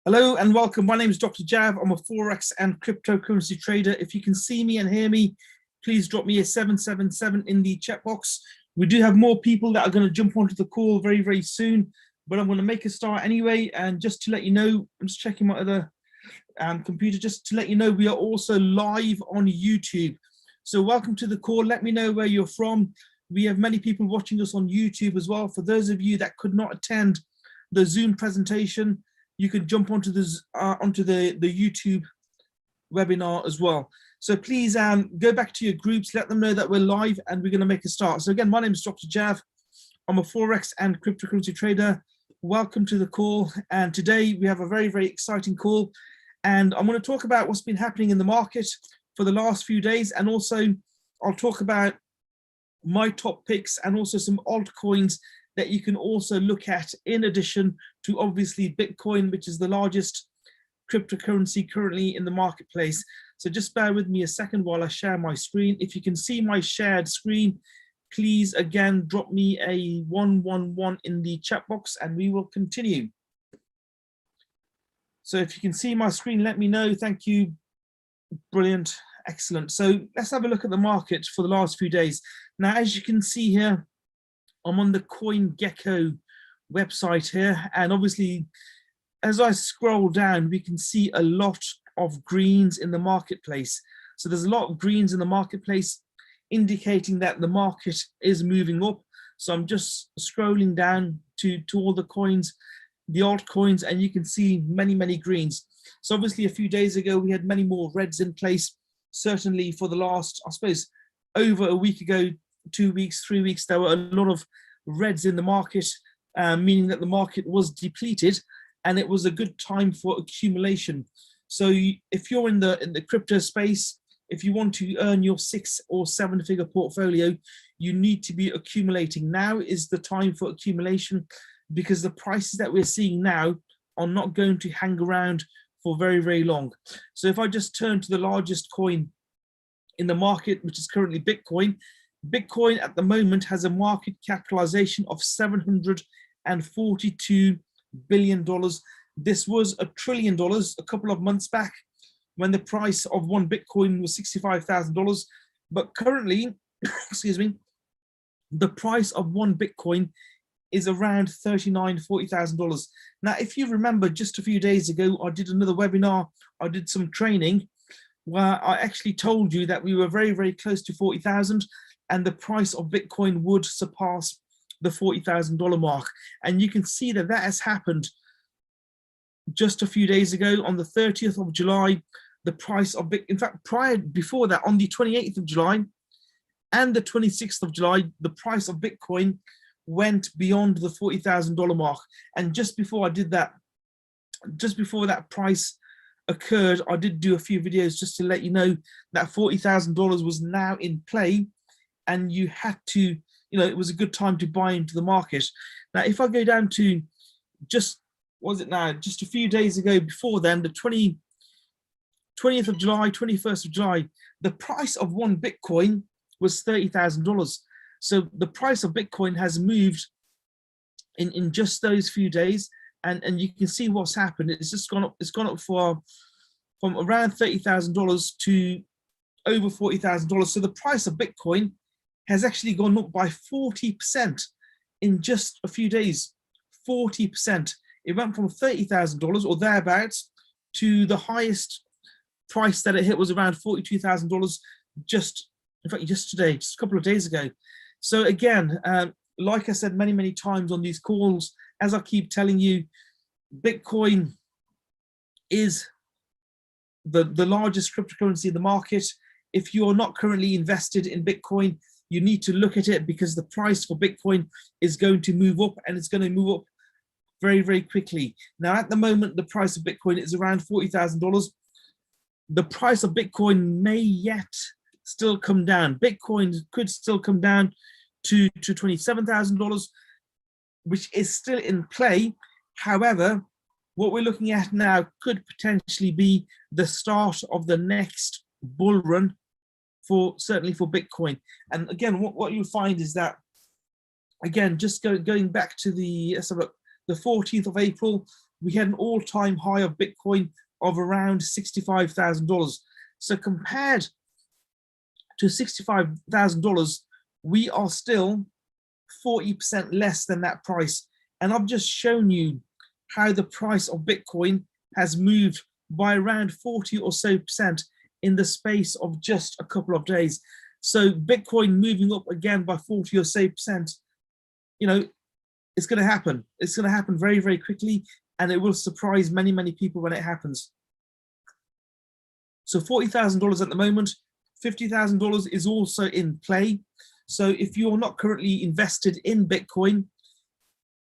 Hello and welcome. My name is Dr. Jav. I'm a forex and cryptocurrency trader. If you can see me and hear me, please drop me a 777 in the chat box. We do have more people that are going to jump onto the call very, very soon, but I'm going to make a start anyway. And just to let you know, I'm just checking my other computer, just to let you know, we are also live on YouTube. So welcome to the call. Let me know where you're from. We have many people watching us on YouTube as well. For those of you that could not attend the Zoom presentation, you can jump onto the YouTube webinar as well. So please go back to your groups, let them know that we're live and we're going to make a start. So again, my name is Dr. Jav. I'm a forex and cryptocurrency trader. Welcome to the call. And today we have a very, very exciting call. And I'm going to talk about what's been happening in the market for the last few days. And also I'll talk about my top picks and also some altcoins that you can also look at in addition to obviously Bitcoin, which is the largest cryptocurrency currently in the marketplace. So just bear with me a second while I share my screen. If you can see my shared screen, please again drop me a 111 in the chat box and we will continue. So if you can see my screen, let me know. Thank you. Brilliant. Excellent. So let's have a look at the market for the last few days. Now, as you can see here, I'm on the CoinGecko website here, and obviously as I scroll down we can see a lot of greens in the marketplace. So there's a lot of greens in the marketplace indicating that the market is moving up. So I'm just scrolling down to all the coins, the altcoins, and you can see many greens. So obviously a few days ago we had many more reds in place. Certainly for the last, I suppose, over a week ago, 2 weeks, 3 weeks, there were a lot of reds in the market, meaning that the market was depleted and it was a good time for accumulation. So if you're in the crypto space, if you want to earn your 6 or 7 figure portfolio, you need to be accumulating. Now is the time for accumulation because the prices that we're seeing now are not going to hang around for very, very long. So if I just turn to the largest coin in the market, which is currently Bitcoin, Bitcoin at the moment has a market capitalization of $742 billion. This was $1 trillion a couple of months back when the price of one Bitcoin was $65,000. But currently, excuse me, the price of one Bitcoin is around $39,000, $40,000. Now, if you remember, just a few days ago, I did another webinar, I did some training where I actually told you that we were very, very close to 40,000 and the price of Bitcoin would surpass the $40,000 mark. And you can see that that has happened just a few days ago on the 30th of July. The price of Bitcoin, in fact, before that, on the 28th of July and the 26th of July, the price of Bitcoin went beyond the $40,000 mark. And just before I did that, just before that price occurred, I did do a few videos just to let you know that $40,000 was now in play and you had to, it was a good time to buy into the market. Now, if I go down to just a few days ago before then, the 20th of July, 21st of July, the price of one Bitcoin was $30,000. So the price of Bitcoin has moved in just those few days, and you can see what's happened. It's just gone up. It's gone up from around $30,000 to over $40,000. So the price of Bitcoin has actually gone up by 40% in just a few days. 40%. It went from $30,000 or thereabouts to the highest price that it hit was around $42,000 just today, just a couple of days ago. So again, like I said many times on these calls, as I keep telling you, Bitcoin is the largest cryptocurrency in the market. If you are not currently invested in Bitcoin, you need to look at it because the price for Bitcoin is going to move up, and it's going to move up very, very quickly. Now, at the moment, the price of Bitcoin is around $40,000. The price of Bitcoin may yet still come down. Bitcoin could still come down to $27,000, which is still in play. However, what we're looking at now could potentially be the start of the next bull run certainly for Bitcoin. And again, what you'll find is that, again, just going back to the 14th of April, we had an all-time high of Bitcoin of around $65,000. So compared to $65,000, we are still 40% less than that price. And I've just shown you how the price of Bitcoin has moved by around 40 or so percent in the space of just a couple of days. So Bitcoin moving up again by 40 or so percent, you know, it's going to happen. It's going to happen very, very quickly, and it will surprise many, many people when it happens. So $40,000 at the moment, $50,000 is also in play. So if you're not currently invested in Bitcoin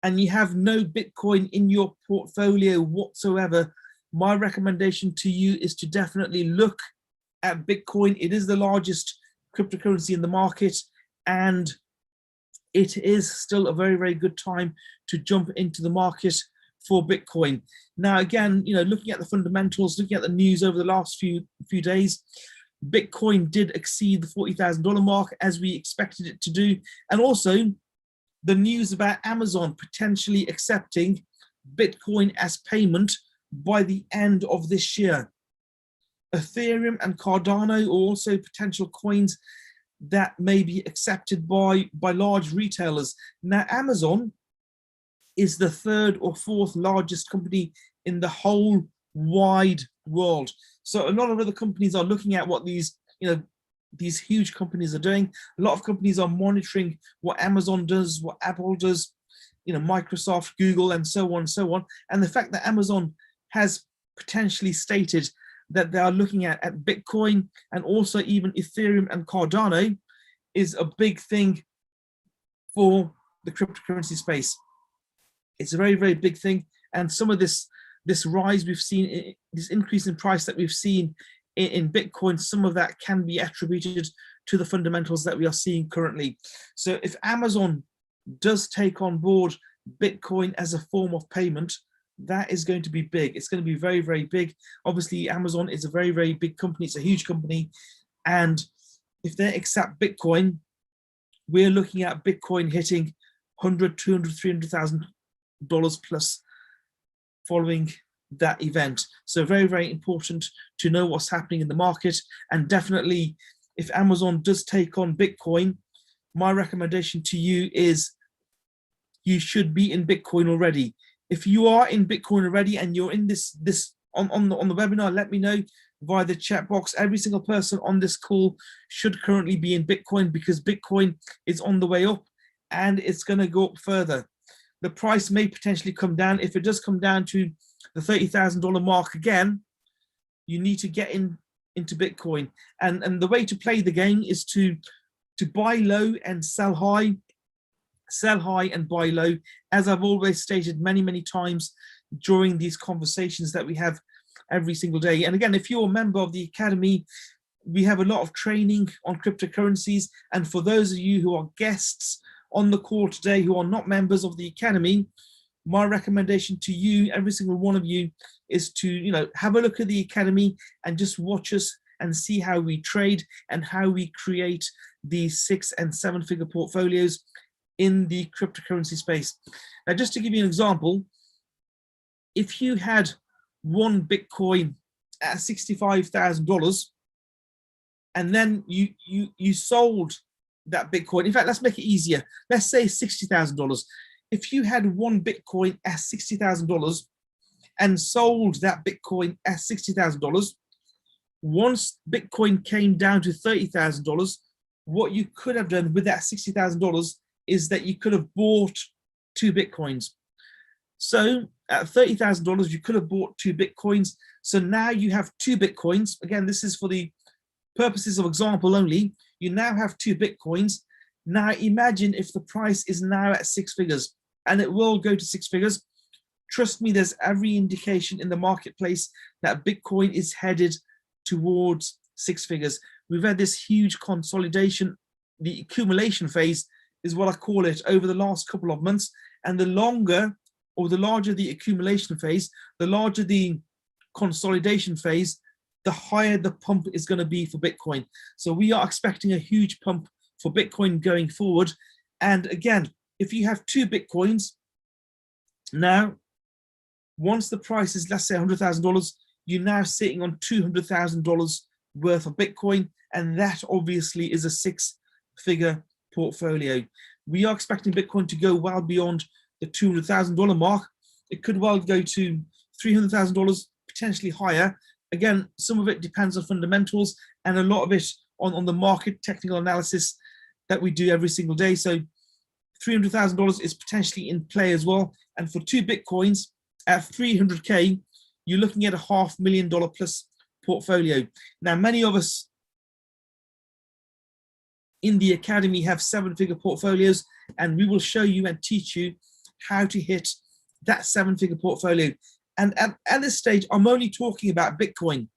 and you have no Bitcoin in your portfolio whatsoever, my recommendation to you is to definitely look at Bitcoin. It is the largest cryptocurrency in the market, and it is still a very, very good time to jump into the market for Bitcoin. Now, again, you know, looking at the fundamentals, looking at the news over the last few days, Bitcoin did exceed the $40,000 mark as we expected it to do. And also the news about Amazon potentially accepting Bitcoin as payment by the end of this year. Ethereum and Cardano are also potential coins that may be accepted by large retailers. Now, Amazon is the third or fourth largest company in the whole wide world. So a lot of other companies are looking at what these huge companies are doing. A lot of companies are monitoring what Amazon does, what Apple does, Microsoft, Google, and so on and so on. And the fact that Amazon has potentially stated that they are looking at Bitcoin and also even Ethereum and Cardano is a big thing for the cryptocurrency space. It's a very, very big thing. And some of this rise we've seen, this increase in price that we've seen in Bitcoin, some of that can be attributed to the fundamentals that we are seeing currently. So if Amazon does take on board Bitcoin as a form of payment, that is going to be big. It's going to be very, very big. Obviously, Amazon is a very, very big company. It's a huge company. And if they accept Bitcoin, we're looking at Bitcoin hitting $100, $200, $300,000 plus following that event. So very, very important to know what's happening in the market. And definitely, if Amazon does take on Bitcoin, my recommendation to you is you should be in Bitcoin already. If you are in Bitcoin already and you're in this on the webinar, let me know via the chat box. Every single person on this call should currently be in Bitcoin because Bitcoin is on the way up and it's going to go up further. The price may potentially come down. If it does come down to the $30,000 mark again, you need to get into Bitcoin. And the way to play the game is to buy low and sell high. Sell high and buy low, as I've always stated many, many times during these conversations that we have every single day. And again, if you're a member of the Academy, we have a lot of training on cryptocurrencies. And for those of you who are guests on the call today who are not members of the Academy, my recommendation to you, every single one of you, is to have a look at the Academy and just watch us and see how we trade and how we create these 6- and 7-figure portfolios in the cryptocurrency space. Now, just to give you an example, if you had one Bitcoin at $65,000 and then you sold that Bitcoin, in fact, let's make it easier. Let's say $60,000. If you had one Bitcoin at $60,000 and sold that Bitcoin at $60,000, once Bitcoin came down to $30,000, what you could have done with that $60,000 is that you could have bought 2 Bitcoins. So at $30,000, you could have bought 2 Bitcoins. So now you have 2 Bitcoins. Again, this is for the purposes of example only. You now have 2 Bitcoins. Now imagine if the price is now at 6 figures, and it will go to 6 figures. Trust me, there's every indication in the marketplace that Bitcoin is headed towards 6 figures. We've had this huge consolidation. The accumulation phase is what I call it over the last couple of months. And the longer or the larger the accumulation phase, the larger the consolidation phase, the higher the pump is going to be for Bitcoin. So we are expecting a huge pump for Bitcoin going forward. And again, if you have 2 Bitcoins, now Once the price is, let's say, $100,000, you're now sitting on $200,000 worth of Bitcoin, and that obviously is a six-figure portfolio. We are expecting Bitcoin to go well beyond the $200,000 mark. It could well go to $300,000, potentially higher. Again, some of it depends on fundamentals and a lot of it on the market technical analysis that we do every single day. So $300,000 is potentially in play as well. And for 2 Bitcoins at 300K, you're looking at a $500,000 plus portfolio. Now, many of us in the academy have 7-figure portfolios, and we will show you and teach you how to hit that 7-figure portfolio. And at this stage, I'm only talking about Bitcoin.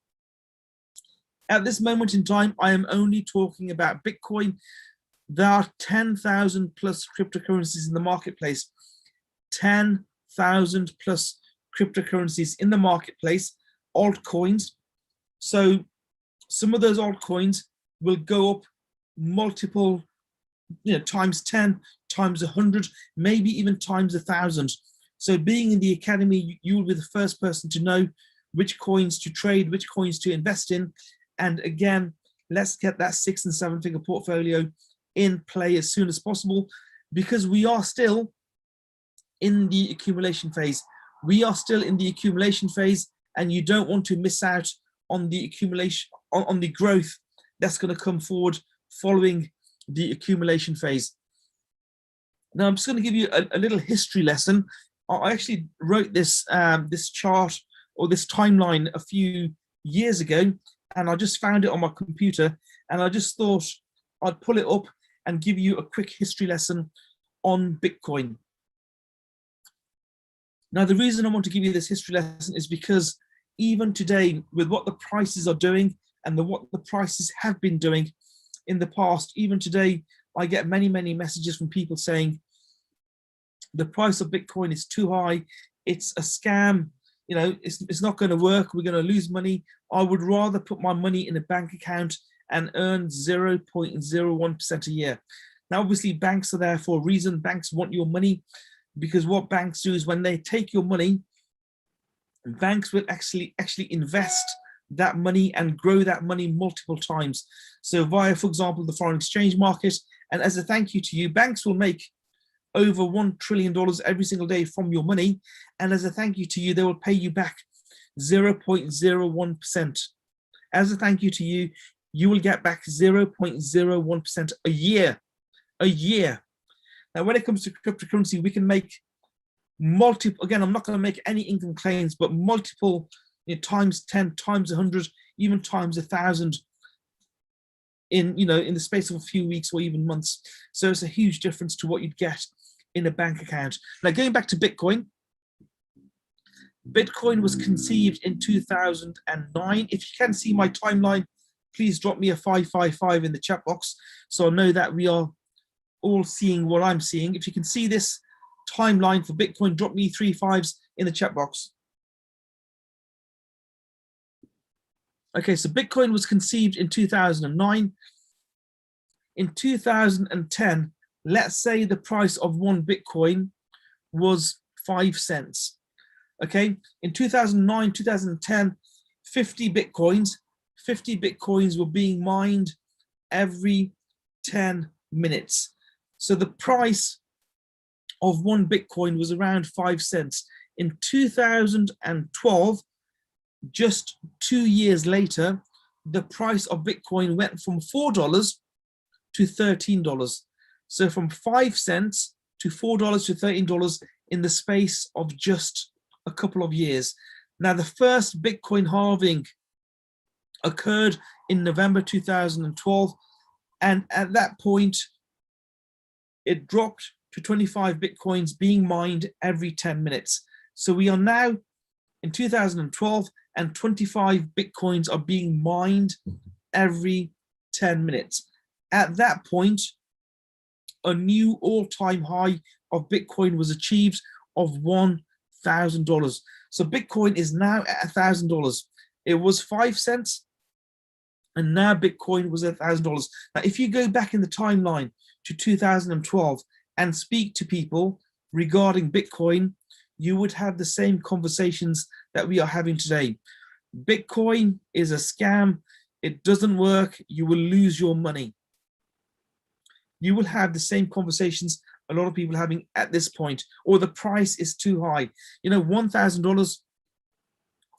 At this moment in time, I am only talking about Bitcoin. There are 10,000 plus cryptocurrencies in the marketplace. 10,000 plus cryptocurrencies in the marketplace, altcoins. So some of those altcoins will go up multiple, times 10, times 100, maybe even times 1,000. So being in the academy, you will be the first person to know which coins to trade, which coins to invest in. And again, let's get that 6- and 7-figure portfolio in play as soon as possible, because we are still in the accumulation phase. We are still in the accumulation phase, and you don't want to miss out on the accumulation, on the growth that's going to come forward following the accumulation phase. Now, I'm just going to give you a little history lesson. I actually wrote this this chart or this timeline a few years ago, and I just found it on my computer, and I just thought I'd pull it up and give you a quick history lesson on Bitcoin. Now, the reason I want to give you this history lesson is because even today, with what the prices are doing and what the prices have been doing in the past, even today, I get many, many messages from people saying the price of Bitcoin is too high. It's a scam. It's not going to work. We're going to lose money. I would rather put my money in a bank account and earn 0.01% a year. Now, obviously, banks are there for a reason. Banks want your money, because what banks do is when they take your money, banks will actually invest that money and grow that money multiple times. So via, for example, the foreign exchange market. And as a thank you to you, banks will make over $1 trillion every single day from your money. And as a thank you to you, they will pay you back 0.01%. As a thank you to you, you will get back 0.01% a year. A year. Now, when it comes to cryptocurrency, we can make multiple, again, I'm not going to make any income claims, but multiple, times 10, times 100, even times 1,000 in the space of a few weeks or even months. So it's a huge difference to what you'd get in a bank account. Now, going back to Bitcoin, Bitcoin was conceived in 2009. If you can see my timeline, please drop me a 555 in the chat box, so I know that we are all seeing what I'm seeing. If you can see this timeline for Bitcoin, drop me 3 5s in the chat box. Okay, so Bitcoin was conceived in 2009. In 2010, let's say the price of 1 Bitcoin was 5 cents. Okay, in 2009, 2010, 50 Bitcoins were being mined every 10 minutes. So the price of 1 Bitcoin was around 5 cents. In 2012, just 2 years later, the price of Bitcoin went from $4 to $13. So from 5 cents to $4 to $13 in the space of just a couple of years. Now, the first Bitcoin halving occurred in November 2012. And at that point, it dropped to 25 Bitcoins being mined every 10 minutes. So we are now in 2012, and 25 Bitcoins are being mined every 10 minutes. At that point, a new all-time high of Bitcoin was achieved of $1,000. So Bitcoin is now at $1,000. It was 5 cents, and now Bitcoin was $1,000. Now, if you go back in the timeline to 2012 and speak to people regarding Bitcoin, you would have the same conversations that we are having today. Bitcoin is a scam. It doesn't work. You will lose your money. You will have the same conversations a lot of people are having at this point, or the price is too high. You know, $1,000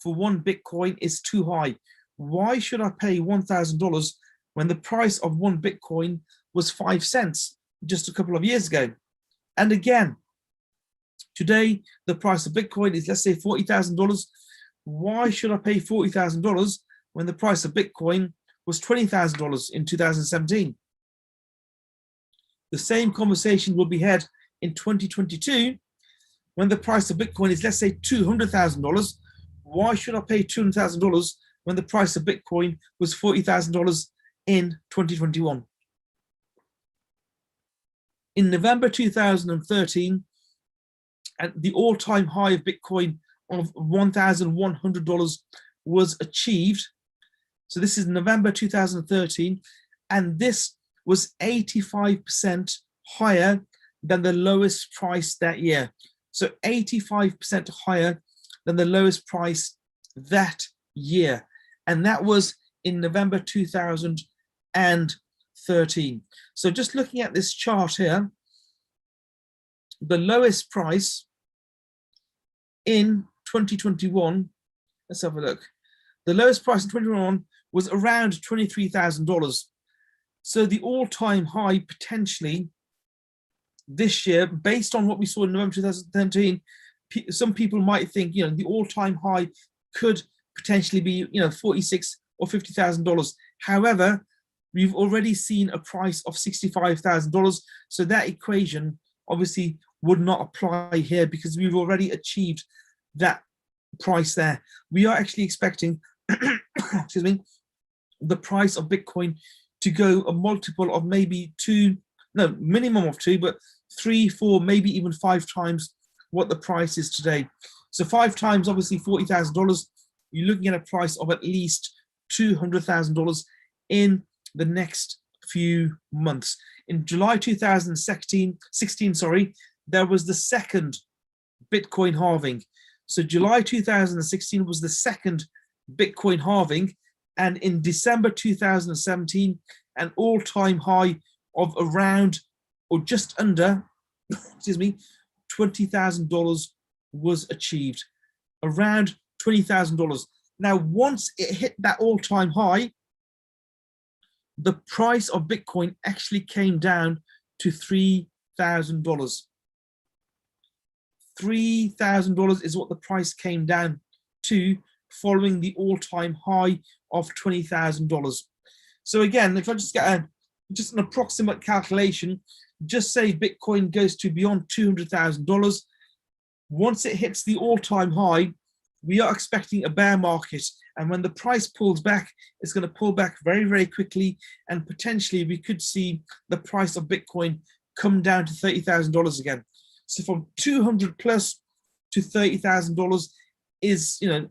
for one Bitcoin is too high. Why should I pay $1,000 when the price of one Bitcoin was 5 cents just a couple of years ago? And again, today, the price of Bitcoin is, let's say, $40,000. Why should I pay $40,000 when the price of Bitcoin was $20,000 in 2017? The same conversation will be had in 2022 when the price of Bitcoin is, let's say, $200,000. Why should I pay $200,000 when the price of Bitcoin was $40,000 in 2021? In November 2013, and the all-time high of Bitcoin of $1,100 was achieved. So this is November 2013, and this was 85% higher than the lowest price that year. So 85% higher than the lowest price that year. And that was in November 2013. So just looking at this chart here, the lowest price in 2021, let's have a look. The lowest price in 2021 was around $23,000. So the all-time high potentially this year, based on what we saw in November 2013, some people might think, you know, the all-time high could potentially be, you know, $46,000 or $50,000. However, we've already seen a price of $65,000. So that equation obviously would not apply here because we've already achieved that price there. We are actually expecting, excuse me, the price of Bitcoin to go a multiple of maybe minimum of 2, but 3, 4, maybe even 5 times what the price is today. So 5 times, obviously $40,000, you're looking at a price of at least $200,000 in the next few months. In July 2016, there was the second Bitcoin halving. So July 2016 was the second Bitcoin halving, and in December 2017, an all-time high of around or just under, excuse me, $20,000 was achieved. Around $20,000. Now, once it hit that all-time high, the price of Bitcoin actually came down to $3,000. $3,000 is what the price came down to following the all-time high of $20,000. So again, if I just get just an approximate calculation, just say Bitcoin goes to beyond $200,000. Once it hits the all-time high, we are expecting a bear market. And when the price pulls back, it's going to pull back very, very quickly. And potentially we could see the price of Bitcoin come down to $30,000 again. So from 200 plus to $30,000 is, you know,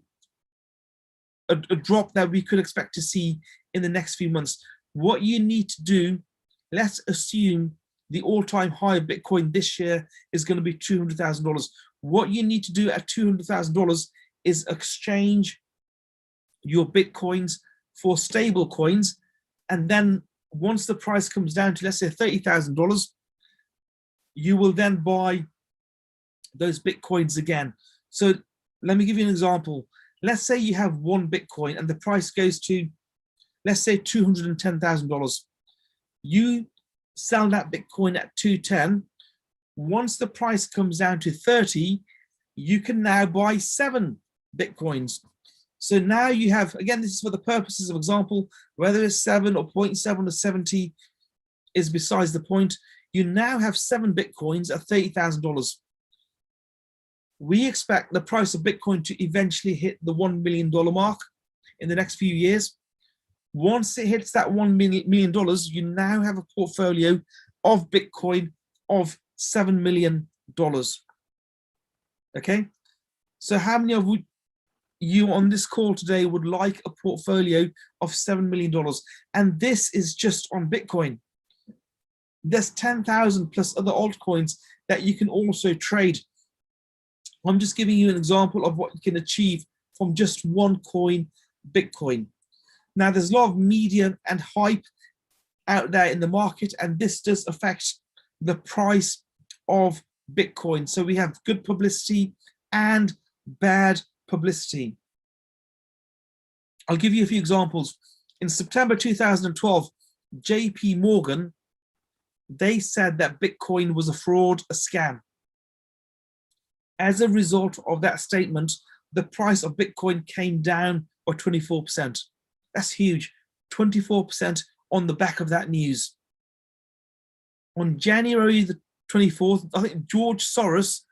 a drop that we could expect to see in the next few months. What you need to do, let's assume the all-time high of Bitcoin this year is going to be $200,000. What you need to do at $200,000 is exchange your Bitcoins for stable coins. And then once the price comes down to, let's say, $30,000, you will then buy those Bitcoins again. So let me give you an example. Let's say you have one Bitcoin and the price goes to, let's say, $210,000. You sell that Bitcoin at 210. Once the price comes down to 30, you can now buy 7 Bitcoins. So now you have, again, this is for the purposes of example, whether it's 7 or 0.7 or 70 is besides the point. You now have 7 Bitcoins at $30,000. We expect the price of Bitcoin to eventually hit the $1 million mark in the next few years. Once it hits that $1 million, you now have a portfolio of Bitcoin of $7 million. Okay, so how many of you on this call today would like a portfolio of $7 million? And this is just on Bitcoin. There's 10,000 plus other altcoins that you can also trade. I'm just giving you an example of what you can achieve from just one coin, Bitcoin. Now, there's a lot of media and hype out there in the market, and this does affect the price of Bitcoin. So we have good publicity and bad publicity. I'll give you a few examples. In September 2012, JP Morgan, they said that Bitcoin was a fraud, a scam. As a result of that statement, the price of Bitcoin came down by 24%. That's huge, 24% on the back of that news. On January the 24th, I think George Soros,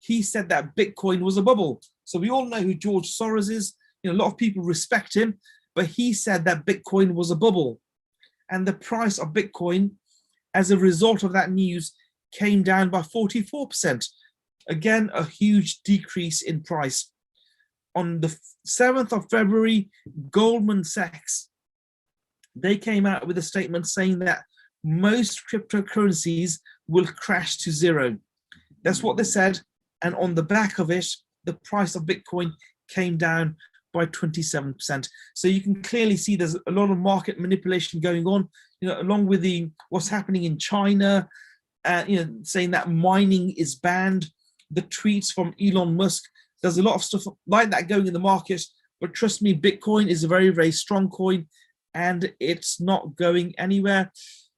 he said that Bitcoin was a bubble. So we all know who George Soros is. You know, a lot of people respect him, but he said that Bitcoin was a bubble. And the price of Bitcoin, as a result of that news, came down by 44%. Again, a huge decrease in price. On the 7th of February, Goldman Sachs, they came out with a statement saying that most cryptocurrencies will crash to zero. That's what they said. And on the back of it, the price of Bitcoin came down by 27%. So you can clearly see there's a lot of market manipulation going on, you know, along with what's happening in China, saying that mining is banned, the tweets from Elon Musk. There's a lot of stuff like that going in the market, but trust me, Bitcoin is a very, very strong coin and it's not going anywhere.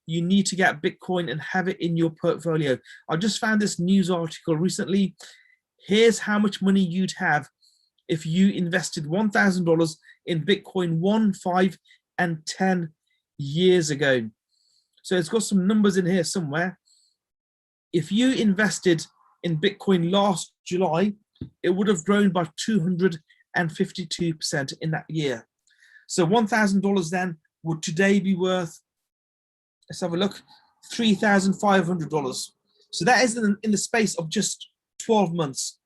You need to get Bitcoin and have it in your portfolio. I just found this news article recently. Here's how much money you'd have if you invested $1,000 in Bitcoin 1, 5, and 10 years ago. So it's got some numbers in here somewhere. If you invested in Bitcoin last July, it would have grown by 252% in that year. So $1,000 then would today be worth, let's have a look, $3,500. So that is in the space of just 12 months.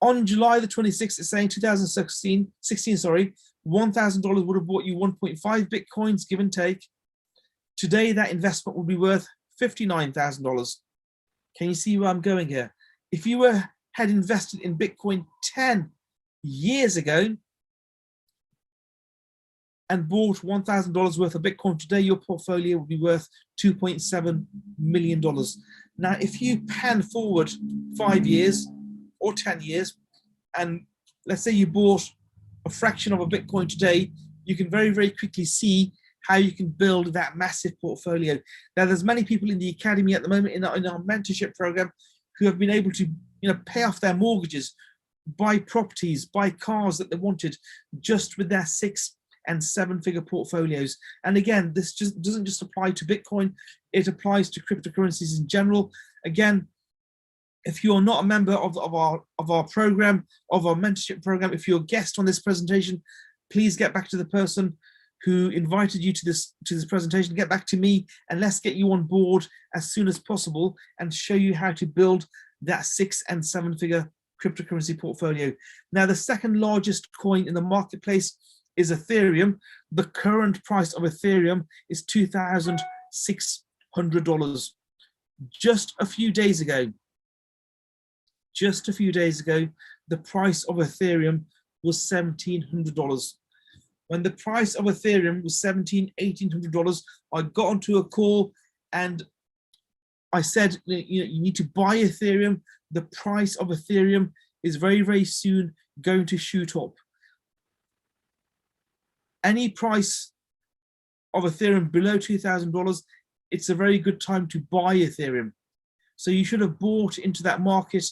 On July the 26th, it's saying 2016, $1,000 would have bought you 1.5 Bitcoins, give and take. Today, that investment will be worth $59,000. Can you see where I'm going here? If you had invested in Bitcoin 10 years ago and bought $1,000 worth of Bitcoin, today your portfolio will be worth $2.7 million. Now, if you pan forward 5 years or 10 years, and let's say you bought a fraction of a Bitcoin today, you can very, very quickly see how you can build that massive portfolio. Now, there's many people in the academy at the moment in our mentorship program who have been able to, pay off their mortgages, buy properties, buy cars that they wanted just with their 6 and 7-figure portfolios. And again, this just doesn't just apply to Bitcoin, it applies to cryptocurrencies in general. Again, if you're not a member of our program, of our mentorship program, if you're a guest on this presentation, please get back to the person who invited you to this presentation, get back to me, and let's get you on board as soon as possible and show you how to build that 6 and 7-figure cryptocurrency portfolio. Now, the second largest coin in the marketplace is Ethereum. The current price of Ethereum is $2,600. Just a few days ago, the price of Ethereum was $1,700. When the price of Ethereum was $1,700, $1,800, I got onto a call and I said, you need to buy Ethereum. The price of Ethereum is very, very soon going to shoot up. Any price of Ethereum below $2,000, it's a very good time to buy Ethereum. So you should have bought into that market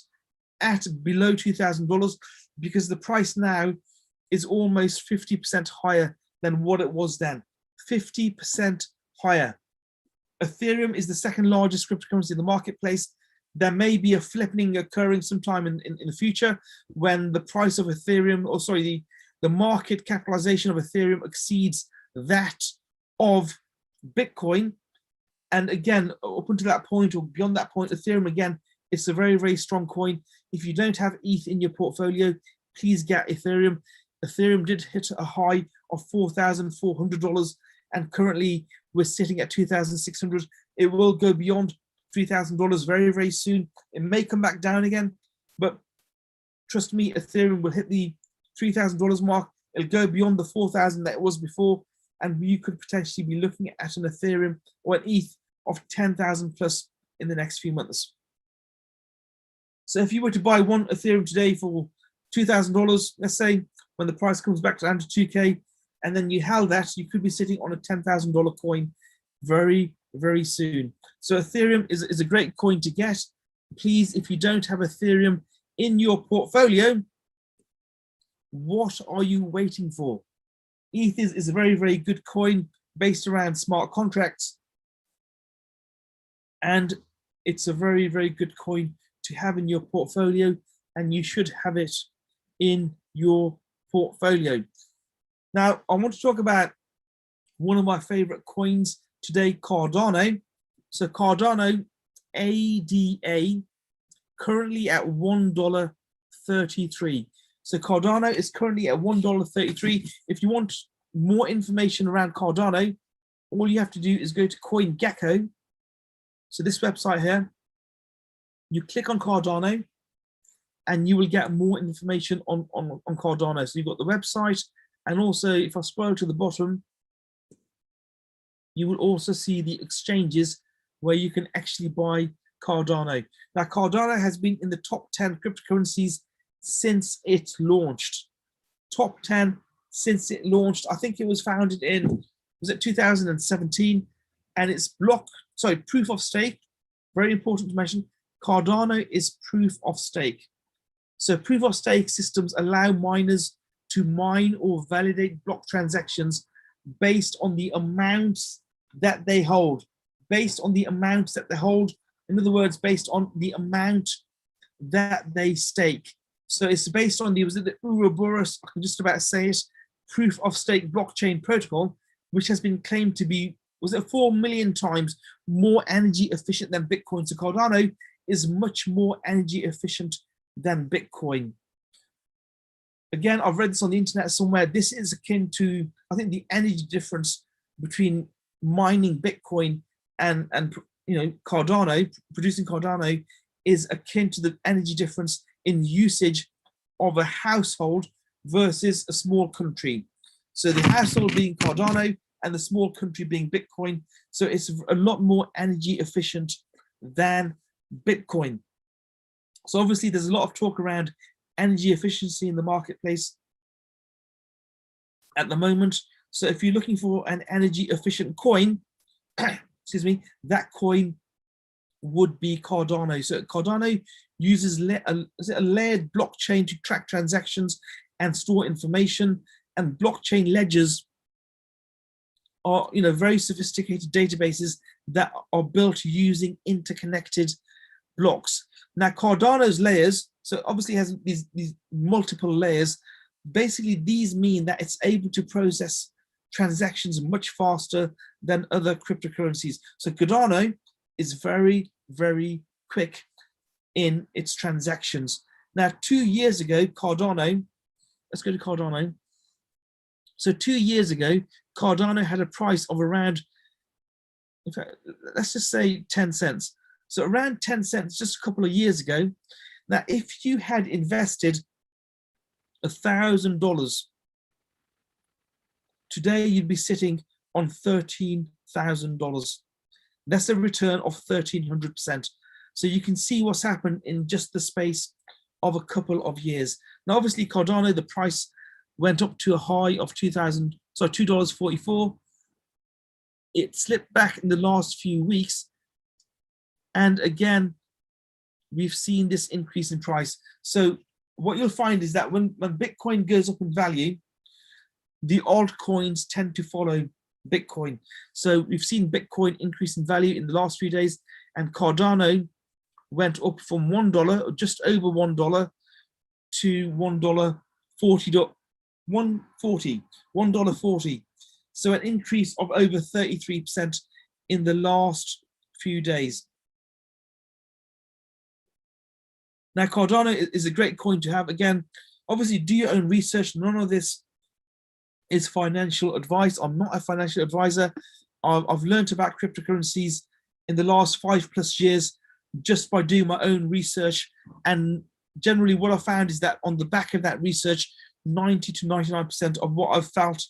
at below $2,000 because the price now is almost 50% higher than what it was then. 50% higher. Ethereum is the second largest cryptocurrency in the marketplace. There may be a flipping occurring sometime in the future when the price of Ethereum, the market capitalization of Ethereum exceeds that of Bitcoin. And again, up until that point or beyond that point, Ethereum, again, it's a very, very strong coin. If you don't have ETH in your portfolio, please get Ethereum. Ethereum did hit a high of $4,400 and currently we're sitting at $2,600. It will go beyond $3,000 very, very soon. It may come back down again, But trust me, Ethereum will hit the $3,000 mark. It'll go beyond the 4,000 that it was before, and you could potentially be looking at an Ethereum or an ETH of 10,000 plus in the next few months. So if you were to buy one Ethereum today for $2,000, let's say, when the price comes back down to 2K, and then you held that, you could be sitting on a $10,000 coin very, very soon. So Ethereum is a great coin to get. Please, if you don't have Ethereum in your portfolio, what are you waiting for? ETH is a very, very good coin based around smart contracts. And it's a very, very good coin to have in your portfolio, and you should have it in your portfolio. Now, I want to talk about one of my favorite coins today, Cardano. So Cardano ADA, currently at $1.33. So Cardano is currently at $1.33. If you want more information around Cardano, all you have to do is go to CoinGecko. So this website here, you click on Cardano and you will get more information on Cardano. So you've got the website, and also if I scroll to the bottom, you will also see the exchanges where you can actually buy Cardano. Now, Cardano has been in the top 10 cryptocurrencies since it launched. Top 10 since it launched. I think it was founded in, was it 2017? And it's proof of stake. Very important to mention. Cardano is proof of stake. So proof of stake systems allow miners to mine or validate block transactions based on the amounts that they hold. Based on the amounts that they hold. In other words, based on the amount that they stake. So it's based on was it the Ouroboros, I can just about say it, proof of stake blockchain protocol, which has been claimed to be, was it 4 million times more energy efficient than Bitcoin. So Cardano is much more energy efficient than Bitcoin. Again, I've read this on the internet somewhere. This is akin to, I think, the energy difference between mining Bitcoin and Cardano, producing Cardano, is akin to the energy difference in usage of a household versus a small country. So the household being Cardano and the small country being Bitcoin. So it's a lot more energy efficient than Bitcoin. So obviously there's a lot of talk around energy efficiency in the marketplace at the moment. So if you're looking for an energy efficient coin, excuse me, that coin would be Cardano. So Cardano uses a layered blockchain to track transactions and store information, and blockchain ledgers are very sophisticated databases that are built using interconnected blocks. Now Cardano's layers, so obviously has these multiple layers. Basically, these mean that it's able to process transactions much faster than other cryptocurrencies. So Cardano is very, very quick in its transactions. Now, 2 years ago, Cardano, let's go to Cardano. So 2 years ago, Cardano had a price of around, in fact, let's just say 10 cents. So around 10 cents just a couple of years ago. Now, if you had invested $1,000, today you'd be sitting on $13,000. That's a return of 1,300%. So you can see what's happened in just the space of a couple of years. Now, obviously, Cardano, the price went up to a high of $2.44. It slipped back in the last few weeks. And again, we've seen this increase in price. So what you'll find is that when Bitcoin goes up in value, the altcoins tend to follow Bitcoin. So we've seen Bitcoin increase in value in the last few days, and Cardano went up from $1, or just over $1, to $1.40. So an increase of over 33% in the last few days. Now, Cardano is a great coin to have. Again, obviously, do your own research. None of this is financial advice. I'm not a financial advisor. I've learned about cryptocurrencies in the last 5+ years just by doing my own research and generally what I found is that on the back of that research, 90 to 99% of what I've felt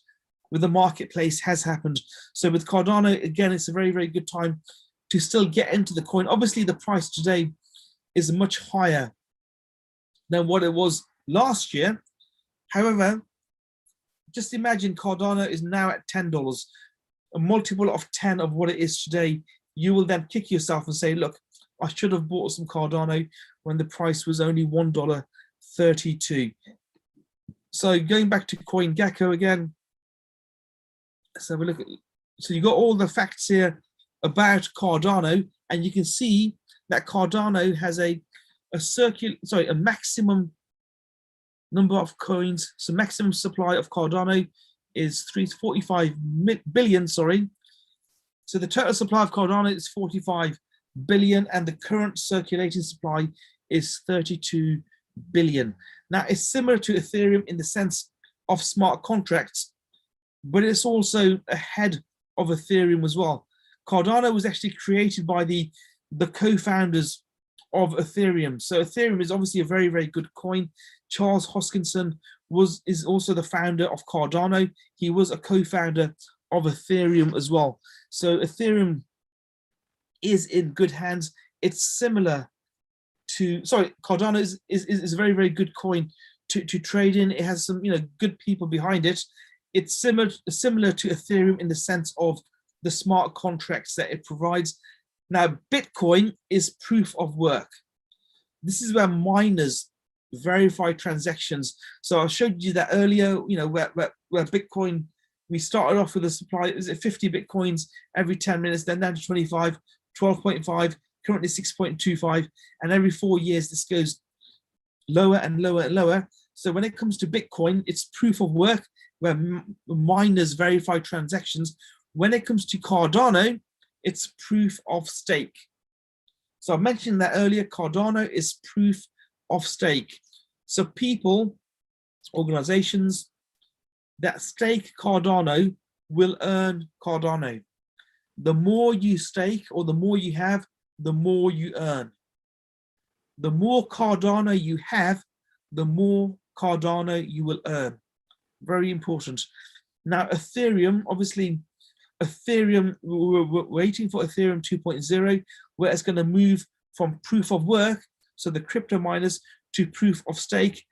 with the marketplace has happened. So with Cardano, again, it's a very, very good time to still get into the coin. Obviously, the price today is much higher than what it was last year. However, just imagine Cardano is now at $10, a multiple of 10 of what it is today. You will then kick yourself and say, look, I should have bought some Cardano when the price was only $1.32. So going back to CoinGecko again, let's have a look at, so you got all the facts here about Cardano, and you can see that Cardano has a maximum number of coins. So maximum supply of Cardano is 345 billion, sorry. So the total supply of Cardano is 45 billion, and the current circulating supply is 32 billion. Now, it's similar to Ethereum in the sense of smart contracts, but it's also ahead of Ethereum as well. Cardano was actually created by the co-founders of Ethereum. So Ethereum is obviously a very, very good coin. Charles Hoskinson is also the founder of Cardano. He was a co-founder of Ethereum as well. So Ethereum is in good hands. It's similar to, Cardano is a very, very good coin to trade in. It has some, good people behind it. It's similar to Ethereum in the sense of the smart contracts that it provides. Now, Bitcoin is proof of work. This is where miners verify transactions. So I showed you that earlier, where Bitcoin, we started off with a supply, is it 50 Bitcoins every 10 minutes, then down to 25, 12.5, currently 6.25, and every 4 years this goes lower and lower and lower. So when it comes to Bitcoin, it's proof of work where miners verify transactions. When it comes to Cardano, it's proof of stake. So I mentioned that earlier, Cardano is proof of stake. So people, organizations that stake Cardano will earn Cardano. The more you stake or the more you have, the more you earn. The more Cardano you have, the more Cardano you will earn. Very important. Now, Ethereum, obviously, we're waiting for Ethereum 2.0, where it's going to move from proof of work, so the crypto miners, to proof of stake,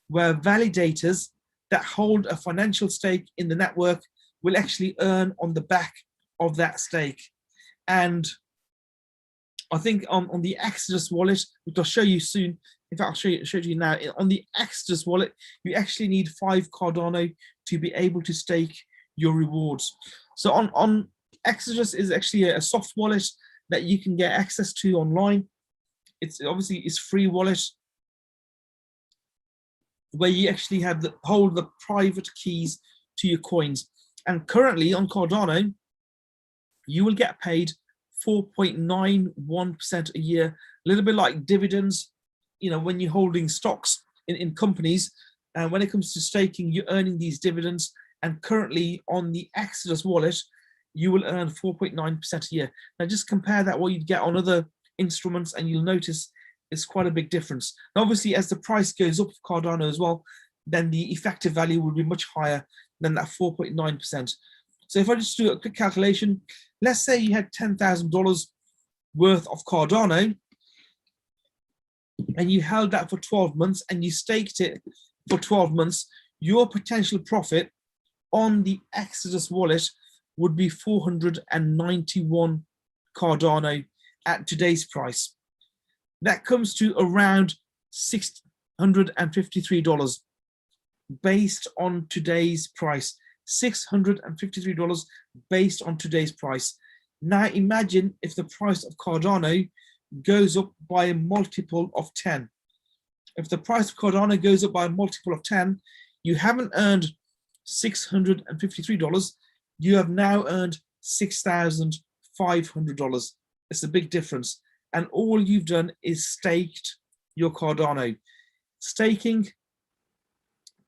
where validators that hold a financial stake in the network will actually earn on the back of that stake. And I think on the Exodus wallet, which I'll show you soon, in fact, I'll show you now, on the Exodus wallet, you actually need 5 Cardano to be able to stake your rewards. So on Exodus is actually a soft wallet that you can get access to online. It's obviously free wallet where you actually have hold the private keys to your coins. And currently on Cardano, you will get paid 4.91% a year, a little bit like dividends, when you're holding stocks in companies. And when it comes to staking, you're earning these dividends. And currently on the Exodus wallet, you will earn 4.9% a year. Now just compare that what you'd get on other instruments, and you'll notice it's quite a big difference. Now, obviously, as the price goes up for Cardano as well, then the effective value will be much higher than that 4.9%. So if I just do a quick calculation, let's say you had $10,000 worth of Cardano and you held that for 12 months and you staked it for 12 months, your potential profit on the Exodus wallet would be 491 Cardano at today's price. That comes to around $653 based on today's price. $653 based on today's price. Now imagine if the price of Cardano goes up by a multiple of 10. If the price of Cardano goes up by a multiple of 10, you haven't earned $653. You have now earned $6,500. It's a big difference. And all you've done is staked your Cardano. Staking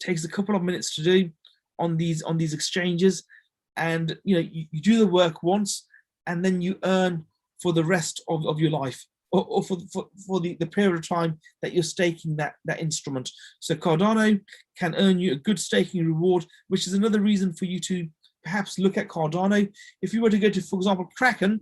takes a couple of minutes to do on these exchanges, and you do the work once and then you earn for the rest of your life. or for the period of time that you're staking that instrument. So Cardano can earn you a good staking reward, which is another reason for you to perhaps look at Cardano. If you were to go to, for example, Kraken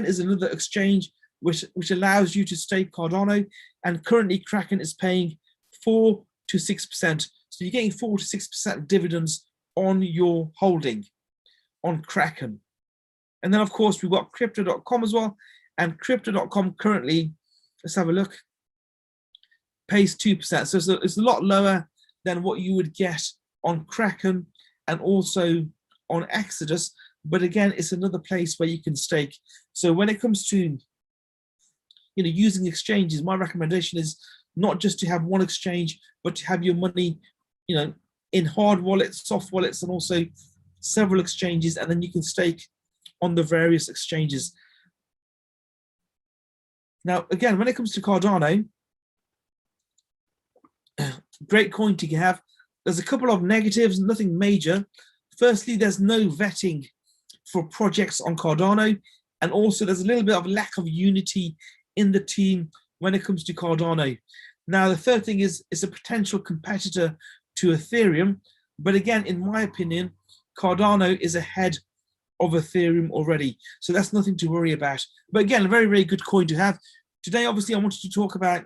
is another exchange which allows you to stake Cardano, and currently Kraken is paying 4 to 6%. So you're getting 4 to 6% dividends on your holding on Kraken. And then of course we've got crypto.com as well, and crypto.com currently, let's have a look, pays 2%. So it's a lot lower than what you would get on Kraken and also on Exodus. But again, it's another place where you can stake. So when it comes to using exchanges, my recommendation is not just to have one exchange, but to have your money, in hard wallets, soft wallets, and also several exchanges, and then you can stake on the various exchanges. Now, again, when it comes to Cardano, great coin to have. There's a couple of negatives, nothing major. Firstly, there's no vetting for projects on Cardano, and also there's a little bit of lack of unity in the team when it comes to Cardano. Now, the third thing is it's a potential competitor to Ethereum, but again, in my opinion, Cardano is ahead of Ethereum already, so that's nothing to worry about. But again, a very, very good coin to have. Today, obviously, I wanted to talk about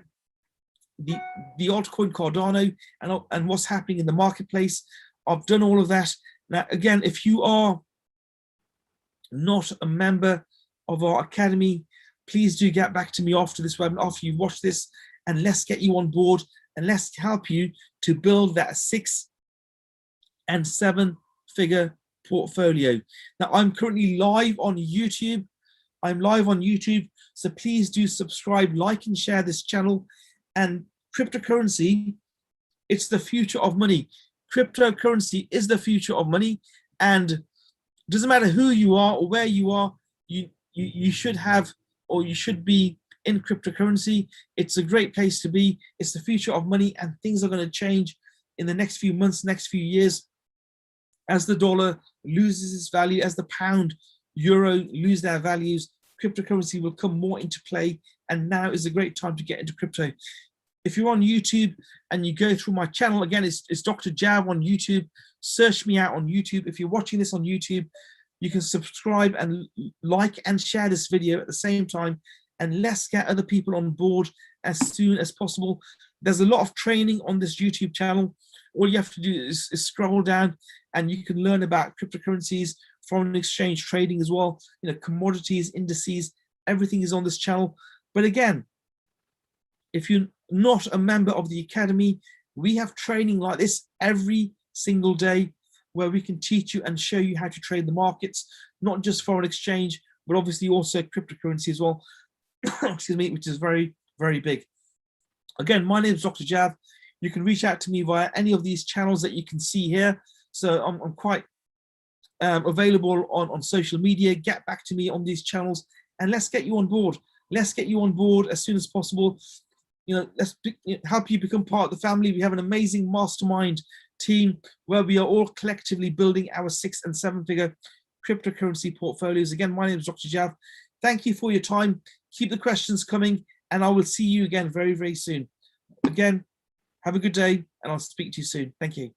the altcoin Cardano and what's happening in the marketplace. I've done all of that. Now, again, if you are not a member of our academy, please do get back to me after this webinar, after you've watched this, and let's get you on board and let's help you to build that 6 and 7 figure portfolio. Now, I'm currently live on YouTube. I'm live on YouTube, so please do subscribe, like, and share this channel. And cryptocurrency, it's the future of money. Cryptocurrency is the future of money, and it doesn't matter who you are or where you are, you should have, or you should be in cryptocurrency. It's a great place to be. It's the future of money, and things are going to change in the next few months, next few years, as the dollar loses its value, as the pound, euro lose their values. Cryptocurrency will come more into play, and now is a great time to get into crypto. If you're on YouTube and you go through my channel, again, it's Dr. Jav on YouTube. Search me out on YouTube. If you're watching this on YouTube, you can subscribe and like and share this video at the same time, and let's get other people on board as soon as possible. There's a lot of training on this YouTube channel. All you have to do is scroll down and you can learn about cryptocurrencies, foreign exchange trading as well, commodities, indices, everything is on this channel. But again, if you're not a member of the academy, we have training like this every single day where we can teach you and show you how to trade the markets, not just foreign exchange, but obviously also cryptocurrency as well, excuse me, which is very, very big. Again, my name is Dr. Jav. You can reach out to me via any of these channels that you can see here. So I'm quite available on social media. Get back to me on these channels and let's get you on board. Let's get you on board as soon as possible. Let's help you become part of the family. We have an amazing mastermind team where we are all collectively building our 6 and 7 figure cryptocurrency portfolios. Again, my name is Dr. Jav. Thank you for your time. Keep the questions coming, and I will see you again very, very soon. Again, have a good day, and I'll speak to you soon. Thank you.